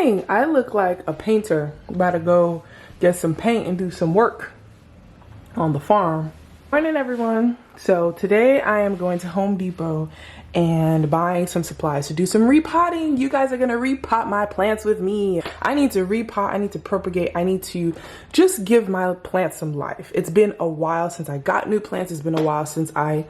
Dang, I look like a painter. About to go get some paint and do some work on the farm. Morning, everyone. So today I am going to Home Depot and buying some supplies to do some repotting. You guys are gonna repot my plants with me. I need to repot, I need to propagate, I need to just give my plants some life. It's been a while since I got new plants. It's been a while since I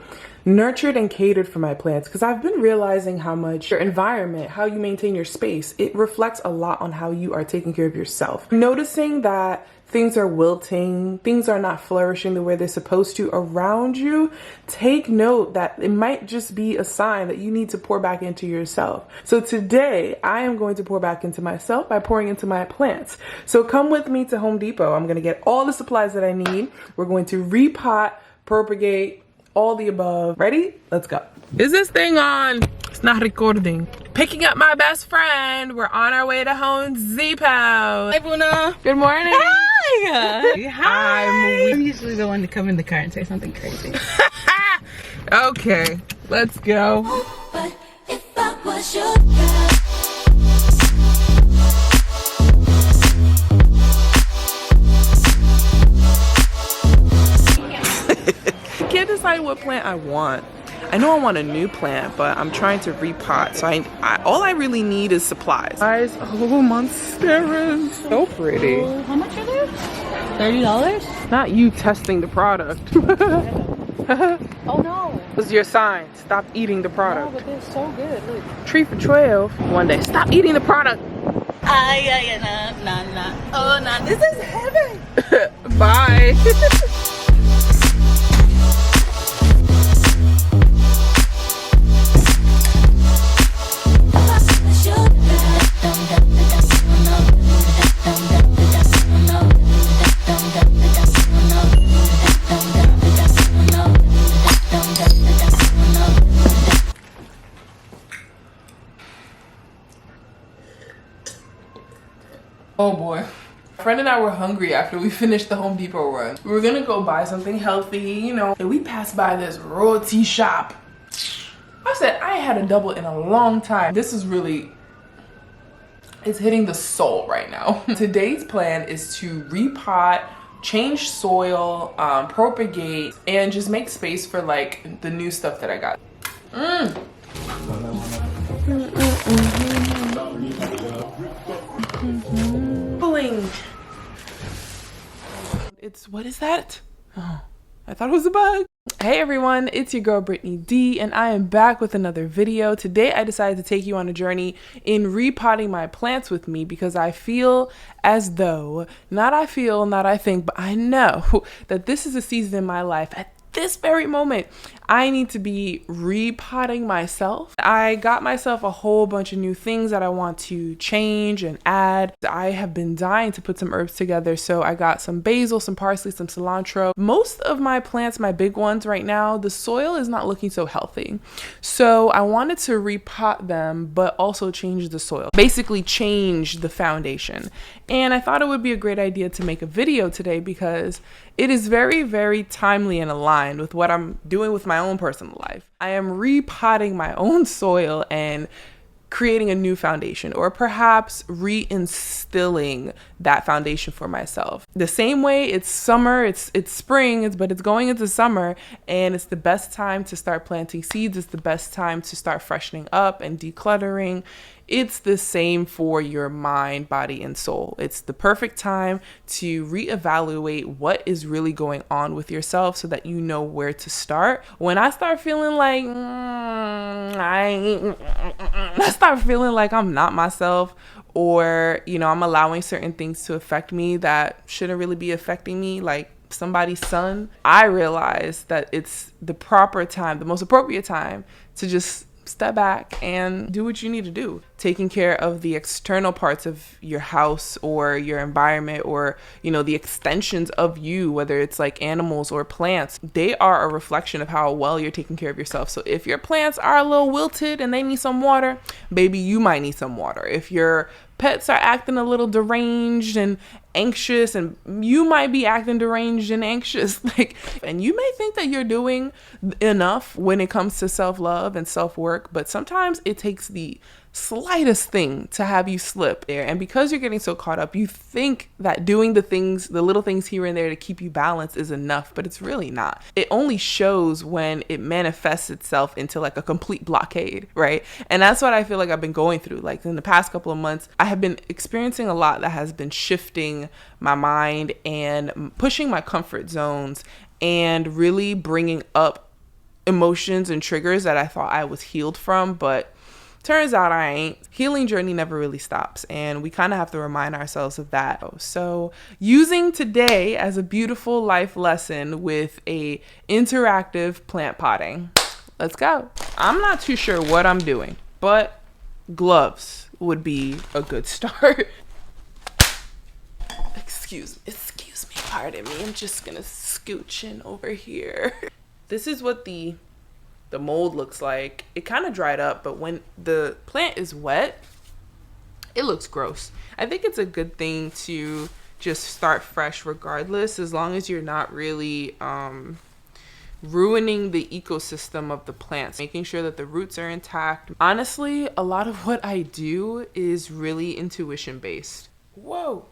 nurtured and catered for my plants, because I've been realizing how much your environment, how you maintain your space, it reflects a lot on how you are taking care of yourself. Noticing that things are wilting, things are not flourishing the way they're supposed to around you, take note that it might just be a sign that you need to pour back into yourself. So today I am going to pour back into myself by pouring into my plants. So come with me to Home Depot. I'm gonna get all the supplies that I need. We're going to repot, propagate, all the above. Ready? Let's go. Is this thing on? It's not recording. Picking up my best friend. We're on our way to Home Depot. Hi, Buna. Good morning. Hi. Hi. I'm usually the one to come in the car and say something crazy. Okay, let's go. But if I was your I can't decide what plant I want. I know I want a new plant, but I'm trying to repot. So all I really need is supplies. Guys, oh, monsteras. So pretty. Oh, how much are they? $30? Not you testing the product. Oh no. What's your sign? Stop eating the No, product. but they're so good. Look. Tree for 12. One day, stop eating the product. Nah. Oh, nah. This is heaven. Bye. Oh boy. My friend and I were hungry after we finished the Home Depot run. We were gonna go buy something healthy, you know, and we passed by this roti shop. I said, I ain't had a double in a long time. This is really, it's hitting the soul right now. Today's plan is to repot, change soil, propagate, and just make space for like the new stuff that I got. It's, what is that? Oh, I thought it was a bug. Hey everyone, it's your girl Brittany D, and I am back with another video. Today I decided to take you on a journey in repotting my plants with me, because I feel as though, not I think, but I know that this is a season in my life at this very moment I need to be repotting myself. I got myself a whole bunch of new things that I want to change and add. I have been dying to put some herbs together, so I got some basil, some parsley, some cilantro. Most of my plants, my big ones right now, the soil is not looking so healthy, so I wanted to repot them but also change the soil, basically change the foundation. And I thought it would be a great idea to make a video today, because it is very, very timely and aligned with what I'm doing with my own personal life. I am repotting my own soil and creating a new foundation, or perhaps reinstilling that foundation for myself. The same way it's summer, it's spring, but it's going into summer, and it's the best time to start planting seeds. It's the best time to start freshening up and decluttering. It's the same for your mind, body, and soul. It's the perfect time to reevaluate what is really going on with yourself, so that you know where to start. When I start feeling like I start feeling like I'm not myself, or you know, I'm allowing certain things to affect me that shouldn't really be affecting me, like somebody's son, I realize that it's the proper time, the most appropriate time, to just step back and do what you need to do. Taking care of the external parts of your house or your environment, or you know, the extensions of you, whether it's like animals or plants, they are a reflection of how well you're taking care of yourself. So if your plants are a little wilted and they need some water, baby, you might need some water. If your pets are acting a little deranged and anxious, and you might be acting deranged and anxious, like, and you may think that you're doing enough when it comes to self-love and self-work, but sometimes it takes the slightest thing to have you slip there. And because you're getting so caught up, you think that doing the little things here and there to keep you balanced is enough, but it's really not. It only shows when it manifests itself into like a complete blockade, right? And that's what I feel like I've been going through. Like in the past couple of months, I have been experiencing a lot that has been shifting my mind and pushing my comfort zones and really bringing up emotions and triggers that I thought I was healed from, but turns out I ain't. Healing journey never really stops, and we kind of have to remind ourselves of that. So using today as a beautiful life lesson with a interactive plant potting. Let's go. I'm not too sure what I'm doing, but gloves would be a good start. Excuse me, pardon me. I'm just gonna scooch in over here. This is what the mold looks like. It kind of dried up, but when the plant is wet, it looks gross. I think it's a good thing to just start fresh regardless, as long as you're not really ruining the ecosystem of the plants, making sure that the roots are intact. Honestly, a lot of what I do is really intuition based. Whoa.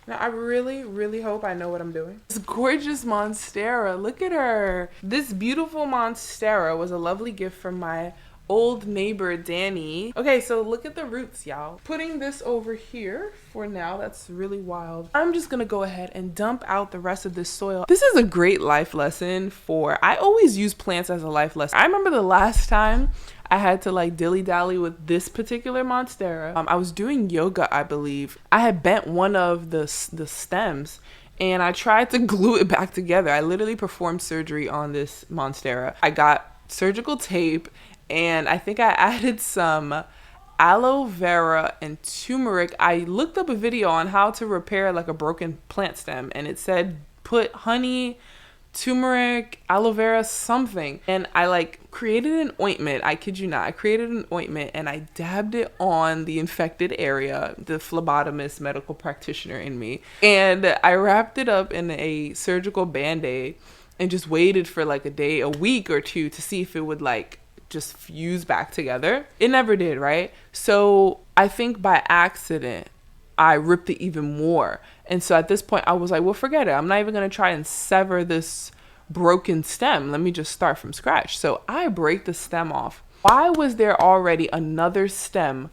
Now, I really, really hope I know what I'm doing. This gorgeous Monstera, look at her. This beautiful Monstera was a lovely gift from my old neighbor, Danny. Okay, so look at the roots, y'all. Putting this over here for now, that's really wild. I'm just gonna go ahead and dump out the rest of this soil. This is a great life lesson I always use plants as a life lesson. I remember the last time I had to like dilly-dally with this particular Monstera. I was doing yoga, I believe. I had bent one of the stems and I tried to glue it back together. I literally performed surgery on this Monstera. I got surgical tape and I think I added some aloe vera and turmeric. I looked up a video on how to repair like a broken plant stem and it said put honey, turmeric, aloe vera, something, and I like created an ointment. I kid you not, I created an ointment and I dabbed it on the infected area, the phlebotomist medical practitioner in me, and I wrapped it up in a surgical band-aid and just waited for like a week or two to see if it would like just fuse back together. It never did, right? So I think by accident I ripped it even more. And so at this point I was like, well, forget it. I'm not even going to try and sever this broken stem. Let me just start from scratch. So I break the stem off. Why was there already another stem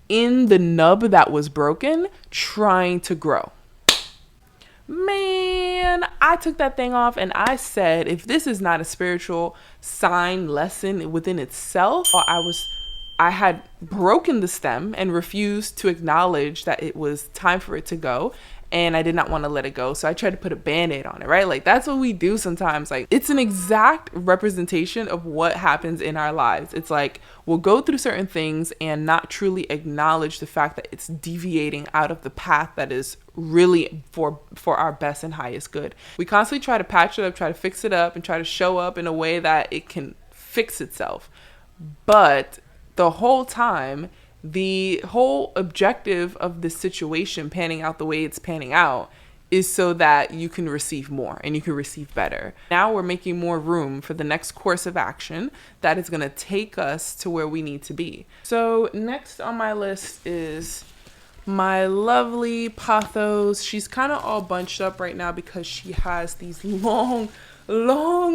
in the nub that was broken trying to grow? Man, I took that thing off and I said, if this is not a spiritual sign lesson within itself, I had broken the stem and refused to acknowledge that it was time for it to go. And I did not want to let it go. So I tried to put a band-aid on it, right? Like that's what we do sometimes. Like it's an exact representation of what happens in our lives. It's like we'll go through certain things and not truly acknowledge the fact that it's deviating out of the path that is really for our best and highest good. We constantly try to patch it up, try to fix it up, and try to show up in a way that it can fix itself. But the whole time, the whole objective of this situation panning out the way it's panning out is so that you can receive more and you can receive better. Now we're making more room for the next course of action that is going to take us to where we need to be. So next on my list is my lovely pothos. She's kind of all bunched up right now because she has these long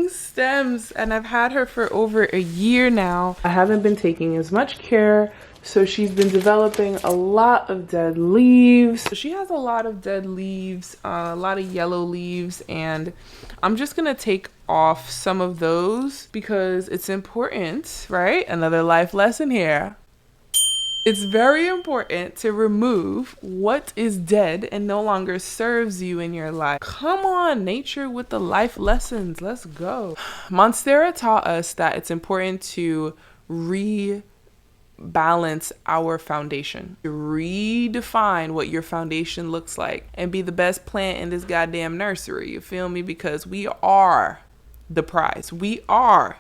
stems and I've had her for over a year now. I haven't been taking as much care, so she's been developing a lot of dead leaves. So she has a lot of dead leaves, a lot of yellow leaves, and I'm just gonna take off some of those because it's important, right? Another life lesson here. It's very important to remove what is dead and no longer serves you in your life. Come on, nature with the life lessons. Let's go. Monstera taught us that it's important to rebalance our foundation. Redefine what your foundation looks like and be the best plant in this goddamn nursery. You feel me? Because we are the prize. We are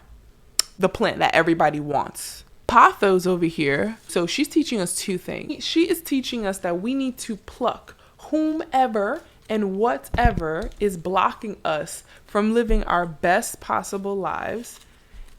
the plant that everybody wants. Pothos over here, so she's teaching us two things. She is teaching us that we need to pluck whomever and whatever is blocking us from living our best possible lives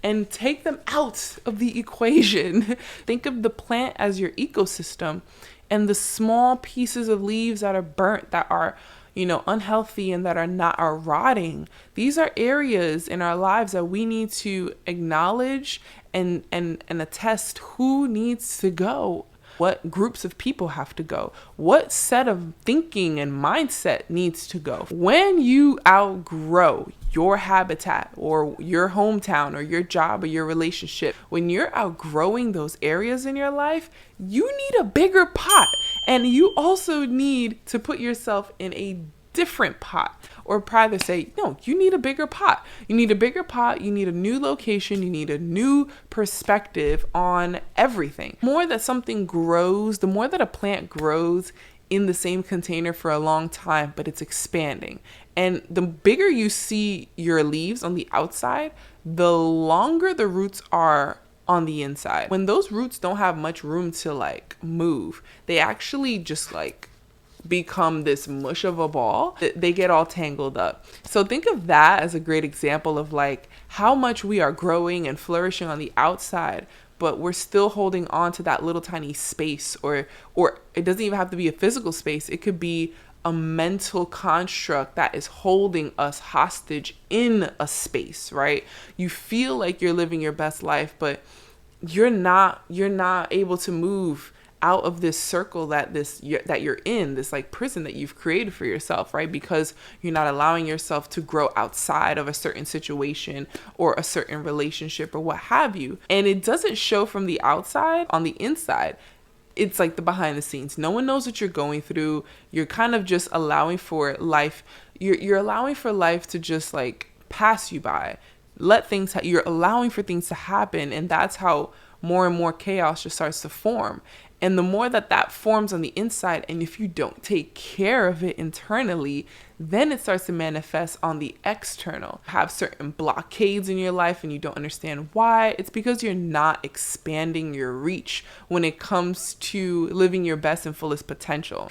and take them out of the equation. Think of the plant as your ecosystem, and the small pieces of leaves that are burnt, that are, you know, unhealthy and that are rotting. These are areas in our lives that we need to acknowledge and attest who needs to go. What groups of people have to go? What set of thinking and mindset needs to go? When you outgrow your habitat or your hometown or your job or your relationship, when you're outgrowing those areas in your life, you need a bigger pot. And you also need to put yourself in a different pot, or rather say, no, you need a bigger pot. You need a bigger pot. You need a new location. You need a new perspective on everything. The more that something grows, the more that a plant grows in the same container for a long time, but it's expanding. And the bigger you see your leaves on the outside, the longer the roots are on the inside. When those roots don't have much room to like move, they actually just like become this mush of a ball. They get all tangled up. So think of that as a great example of like how much we are growing and flourishing on the outside, but we're still holding on to that little tiny space, or it doesn't even have to be a physical space. It could be a mental construct that is holding us hostage in a space, right? You feel like you're living your best life, but you're not able to move out of this circle that you're in, this like prison that you've created for yourself, right? Because you're not allowing yourself to grow outside of a certain situation or a certain relationship or what have you. And it doesn't show from the outside. On the inside, it's like the behind the scenes. No one knows what you're going through. You're kind of just allowing for life. You're allowing for life to just like pass you by. You're allowing for things to happen, and that's how more and more chaos just starts to form. And the more that forms on the inside, and if you don't take care of it internally, then it starts to manifest on the external. Have certain blockades in your life and you don't understand why. It's because you're not expanding your reach when it comes to living your best and fullest potential.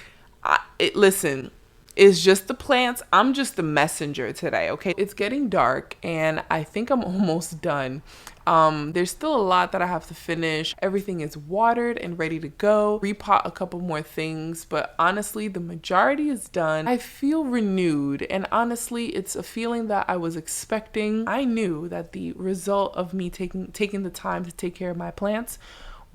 Listen, it's just the plants. I'm just the messenger today, okay? It's getting dark and I think I'm almost done. There's still a lot that I have to finish. Everything is watered and ready to go. Repot a couple more things, but honestly, the majority is done. I feel renewed, and honestly, it's a feeling that I was expecting. I knew that the result of me taking the time to take care of my plants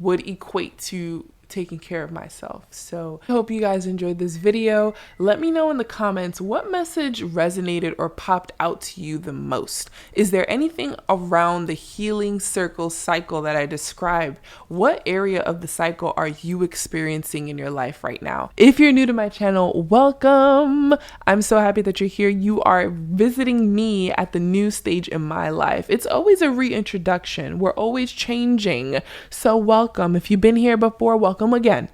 would equate to taking care of myself. So I hope you guys enjoyed this video. Let me know in the comments what message resonated or popped out to you the most. Is there anything around the healing circle cycle that I described? What area of the cycle are you experiencing in your life right now? If you're new to my channel, welcome. I'm so happy that you're here. You are visiting me at the new stage in my life. It's always a reintroduction. We're always changing. So welcome. If you've been here before, welcome again,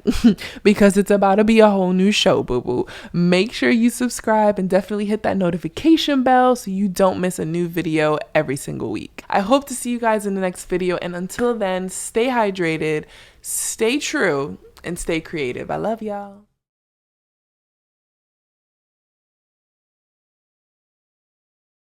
because it's about to be a whole new show, boo-boo. Make sure you subscribe and definitely hit that notification bell so you don't miss a new video every single week. I hope to see you guys in the next video, and until then, stay hydrated, stay true, and stay creative. I love y'all.